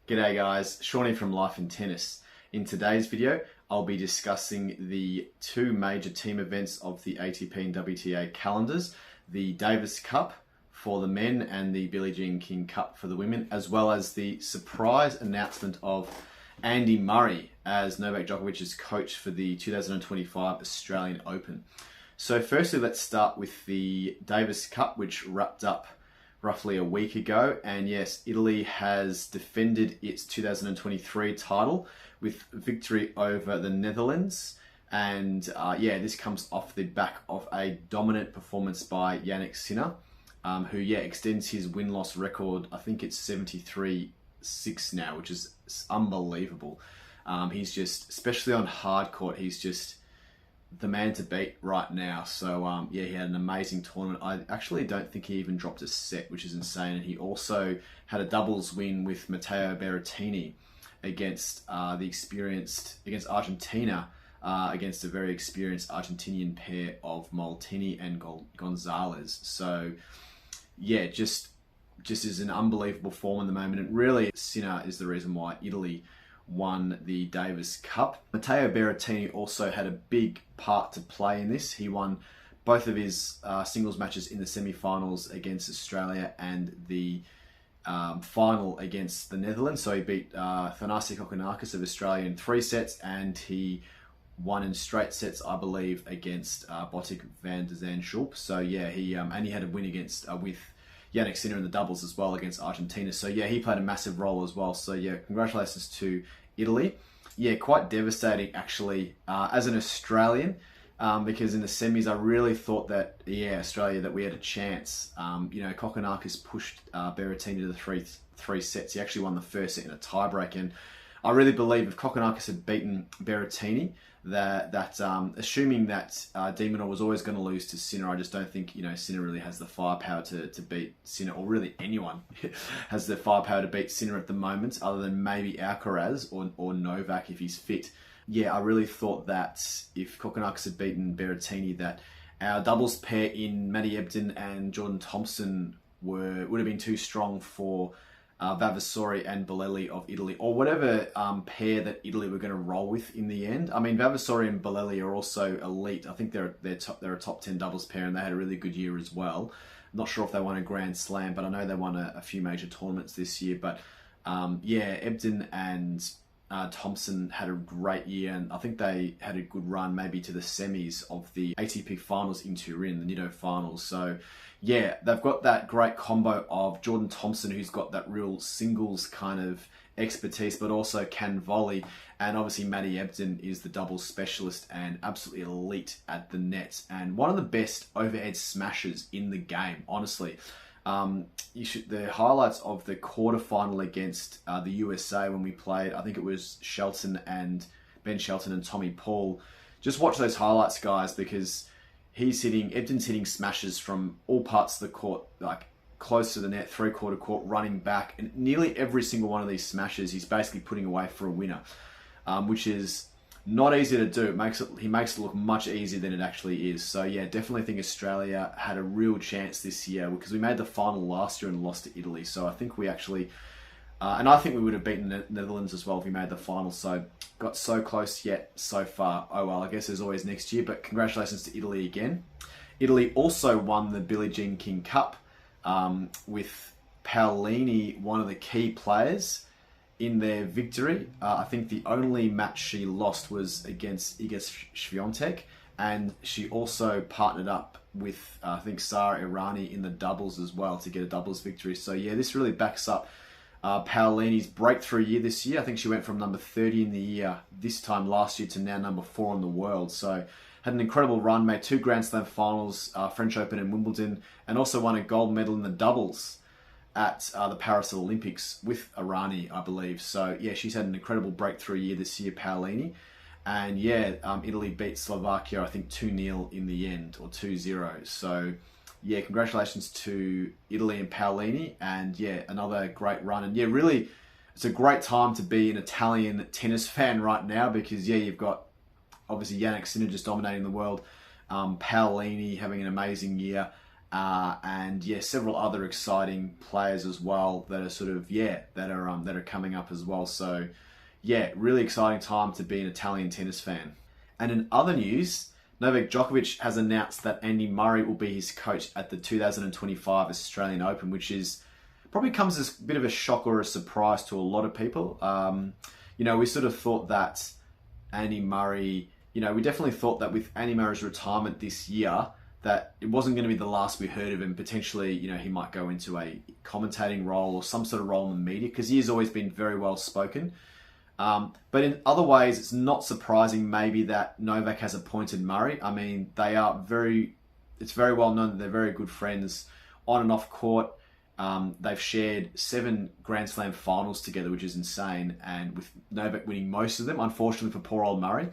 G'day guys, Shawnee from Life in Tennis. In today's video, I'll be discussing the two major team events of the ATP and WTA calendars, the Davis Cup for the men and the Billie Jean King Cup for the women, as well as the surprise announcement of Andy Murray as Novak Djokovic's coach for the 2025 Australian Open. So firstly, let's start with the Davis Cup, which wrapped up roughly a week ago, and yes, Italy has defended its 2023 title with victory over the Netherlands, and this comes off the back of a dominant performance by Jannik Sinner, who extends his win-loss record. I think it's 73-6 now, which is unbelievable. He's just, especially on hard court, he's just the man to beat right now. So he had an amazing tournament. I actually don't think he even dropped a set, which is insane. And he also had a doubles win with Matteo Berrettini against against Argentina, against a very experienced Argentinian pair of Molteni and Gonzalez. So just is an unbelievable form in the moment. And really, Sinner is the reason why Italy won the Davis Cup. Matteo Berrettini also had a big part to play in this. He won both of his singles matches in the semi-finals against Australia and the final against the Netherlands. So he beat Thanasi Kokkinakis of Australia in 3 sets, and he won in straight sets, I believe, against Botic van de Zandschulp. So he had a win against with Jannik Sinner in the doubles as well against Argentina. So he played a massive role as well. So congratulations to Italy. Quite devastating actually as an Australian, because in the semis I really thought that Australia, that we had a chance. Kokkinakis pushed Berrettini to the three sets. He actually won the first set in a tiebreak, and I really believe if Kokkinakis had beaten Berrettini, that assuming that Demonor was always going to lose to Sinner, I just don't think Sinner really has the firepower to beat Sinner, or really anyone has the firepower to beat Sinner at the moment, other than maybe Alcaraz or Novak if he's fit. I really thought that if Kokkinakis had beaten Berrettini, that our doubles pair in Maddie Ebden and Jordan Thompson would have been too strong for Vavasori and Bolelli of Italy, or whatever pair that Italy were going to roll with in the end. I mean, Vavasori and Bolelli are also elite. I think they're a top 10 doubles pair, and they had a really good year as well. I'm not sure if they won a Grand Slam, but I know they won a few major tournaments this year. But Ebden and Thompson had a great year, and I think they had a good run maybe to the semis of the ATP finals in Turin, the Nitto finals. So they've got that great combo of Jordan Thompson, who's got that real singles kind of expertise, but also can volley. And obviously Maddie Ebden is the doubles specialist and absolutely elite at the net, and one of the best overhead smashers in the game, honestly. The highlights of the quarterfinal against the USA when we played, I think it was Ben Shelton and Tommy Paul. Just watch those highlights, guys, because Ebden's hitting smashes from all parts of the court, like close to the net, 3/4 court, running back, and nearly every single one of these smashes he's basically putting away for a winner, which is not easy to do. He makes it look much easier than it actually is. So definitely think Australia had a real chance this year, because we made the final last year and lost to Italy. So I think we actually, and I think we would have beaten the Netherlands as well if we made the final. So got so close yet so far. Oh well, I guess there's always next year, but congratulations to Italy again. Italy also won the Billie Jean King Cup with Paolini, one of the key players in their victory. I think the only match she lost was against Iga Swiatek, and she also partnered up with I think Sara Errani in the doubles as well to get a doubles victory. So this really backs up Paolini's breakthrough year this year. I think she went from number 30 in the year this time last year to now number 4 in the world. So had an incredible run, made 2 Grand Slam finals, French Open and Wimbledon, and also won a gold medal in the doubles at the Paris Olympics with Errani, I believe. So she's had an incredible breakthrough year this year, Paolini. And Italy beat Slovakia, I think 2-0 in the end, or 2-0. So congratulations to Italy and Paolini, and another great run. And really, it's a great time to be an Italian tennis fan right now, because you've got obviously Jannik Sinner just dominating the world, Paolini having an amazing year, and yeah, several other exciting players as well that are sort of that are coming up as well. So yeah, really exciting time to be an Italian tennis fan. And in other news, Novak Djokovic has announced that Andy Murray will be his coach at the 2025 Australian Open, which is probably comes as a bit of a shock or a surprise to a lot of people. We sort of thought that Andy Murray, we definitely thought that with Andy Murray's retirement this year, that it wasn't going to be the last we heard of him. Potentially, he might go into a commentating role or some sort of role in the media, because he has always been very well spoken. But in other ways, it's not surprising maybe that Novak has appointed Murray. I mean, it's very well known that they're very good friends on and off court. They've shared 7 Grand Slam finals together, which is insane, and with Novak winning most of them, unfortunately for poor old Murray.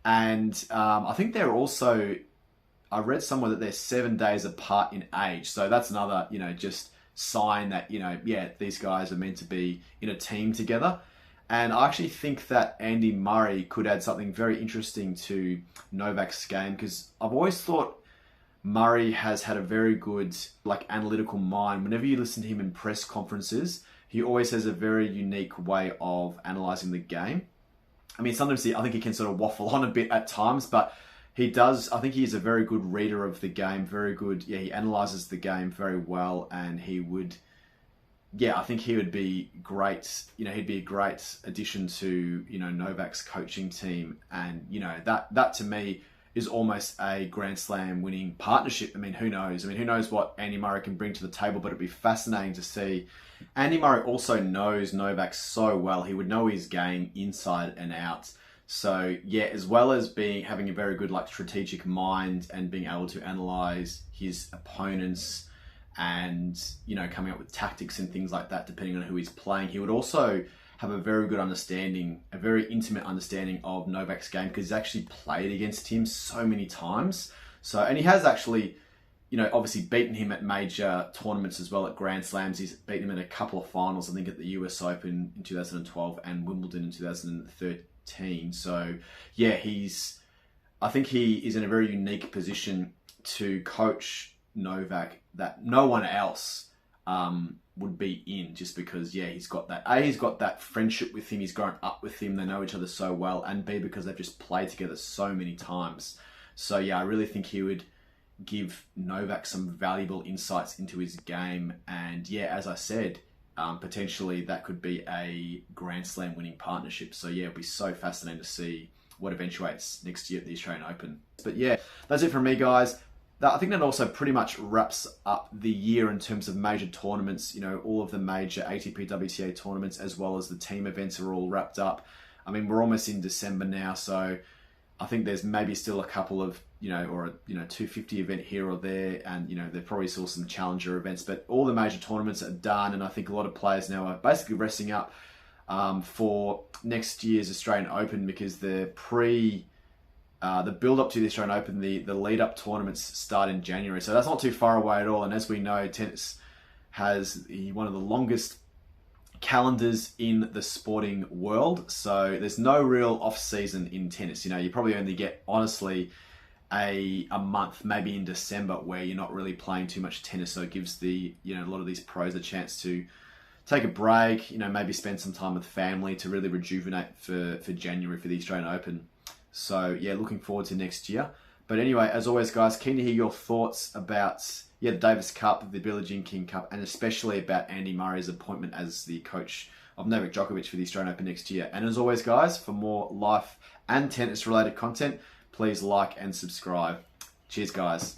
And I think they're also, I read somewhere that they're 7 days apart in age. So that's another, just sign that, these guys are meant to be in a team together. And I actually think that Andy Murray could add something very interesting to Novak's game, because I've always thought Murray has had a very good analytical mind. Whenever you listen to him in press conferences, he always has a very unique way of analysing the game. I mean, sometimes I think he can sort of waffle on a bit at times, but I think he is a very good reader of the game, very good. Yeah, he analyses the game very well, and I think he would be great. He'd be a great addition to, Novak's coaching team. And, that to me is almost a Grand Slam winning partnership. I mean, who knows? Who knows what Andy Murray can bring to the table, but it'd be fascinating to see. Andy Murray also knows Novak so well. He would know his game inside and out. So, yeah, as well as having a very good strategic mind and being able to analyze his opponents and, coming up with tactics and things like that, depending on who he's playing, he would also have a very good understanding, a very intimate understanding of Novak's game, because he's actually played against him so many times. And he has actually, obviously beaten him at major tournaments as well, at Grand Slams. He's beaten him in a couple of finals, I think at the US Open in 2012 and Wimbledon in 2013. So yeah, I think he is in a very unique position to coach Novak that no one else would be in, just because he's got that friendship with him, he's grown up with him, they know each other so well, and B, because they've just played together so many times. So yeah, I really think he would give Novak some valuable insights into his game, and as I said, potentially that could be a Grand Slam winning partnership. So yeah, it'll be so fascinating to see what eventuates next year at the Australian Open. But yeah, that's it from me, guys. I think that also pretty much wraps up the year in terms of major tournaments. All of the major ATP WTA tournaments, as well as the team events, are all wrapped up. We're almost in December now, so I think there's maybe still a couple of, or a 250 event here or there, and there's probably still some challenger events, but all the major tournaments are done, and I think a lot of players now are basically resting up for next year's Australian Open, because the build up to the Australian Open, the lead up tournaments start in January. So that's not too far away at all. And as we know, tennis has one of the longest calendars in the sporting world. So there's no real off season in tennis. You probably only get, honestly, a month, maybe in December, where you're not really playing too much tennis. So it gives a lot of these pros a chance to take a break, maybe spend some time with family to really rejuvenate for January for the Australian Open. So yeah, looking forward to next year. But anyway, as always, guys, keen to hear your thoughts about the Davis Cup, the Billie Jean King Cup, and especially about Andy Murray's appointment as the coach of Novak Djokovic for the Australian Open next year. And as always, guys, for more life and tennis related content, please like and subscribe. Cheers, guys.